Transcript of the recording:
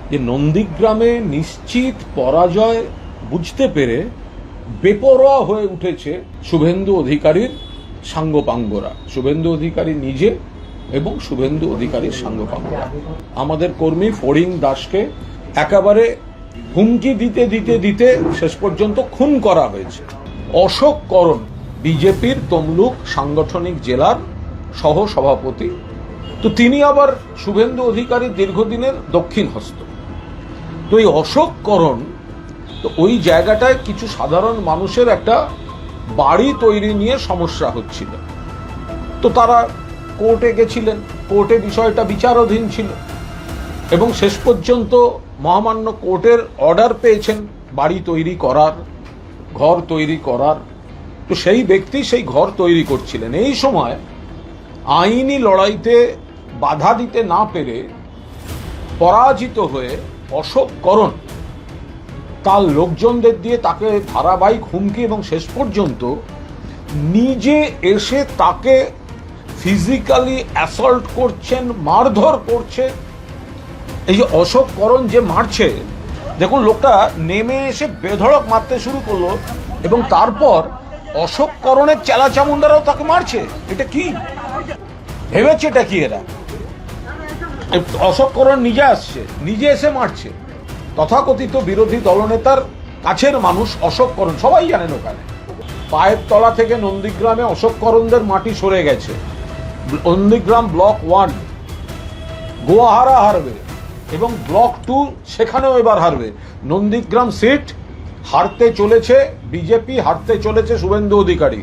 যে নন্দীগ্রামে নিশ্চিত পরাজয় বুঝতে পেরে বেপরোয়া হয়ে উঠেছে শুভেন্দু অধিকারীর সাঙ্গপাঙ্গরা, শুভেন্দু অধিকারী নিজে এবং শুভেন্দু অধিকারীর সাঙ্গপাঙ্গরা। আমাদের কর্মী ফড়িং দাসকে একেবারে হুমকি দিতে দিতে দিতে শেষ পর্যন্ত খুন করা হয়েছে। অশোক করণ বিজেপির তমলুক সাংগঠনিক জেলার সহ সভাপতি, তো তিনি আবার শুভেন্দু অধিকারীর দীর্ঘদিনের দক্ষিণ হস্ত। তো এই অশোক করণ, তো ওই জায়গাটায় কিছু সাধারণ মানুষের একটা বাড়ি তৈরি নিয়ে সমস্যা হচ্ছিল, তো তারা কোর্টে গেছিলেন, কোর্টে বিষয়টা বিচারাধীন ছিল এবং শেষ পর্যন্ত মহামান্য কোর্টের অর্ডার পেয়েছেন বাড়ি তৈরি করার, ঘর তৈরি করার। তো সেই ব্যক্তি সেই ঘর তৈরি করছিলেন। এই সময় আইনি লড়াইতে বাধা দিতে না পেরে পরাজিত হয়ে অশোক করণ তার লোকজনদের দিয়ে তাকে ধারাবাহিক হুমকি এবং শেষ পর্যন্ত নিজে এসে তাকে ফিজিক্যালি অ্যাসল্ট করছেন, মারধর করছে। এই যে অশোক করণ যে মারছে, দেখুন লোকটা নেমে এসে বেধড়ক মারতে শুরু করলো এবং তারপর অশোক করণের চেলাচামুন্ডারাও তাকে মারছে। এটা কি ভেবেছে, এটা কি? এরা অশোক করণ নিজে আসছে, নিজে এসে মারছে। তথাকথিত বিরোধী দলনেতার কাছের মানুষ অশোক করণ, সবাই জানেন ওখানে পায়ের তলা থেকে নন্দীগ্রামে অশোক করণদের মাটি সরে গেছে। নন্দীগ্রাম ব্লক 1 গোয়াহারা হারবে এবং ব্লক 2 সেখানেও এবার হারবে। নন্দীগ্রাম সিট হারতে চলেছে বিজেপি, হারতে চলেছে শুভেন্দু অধিকারী।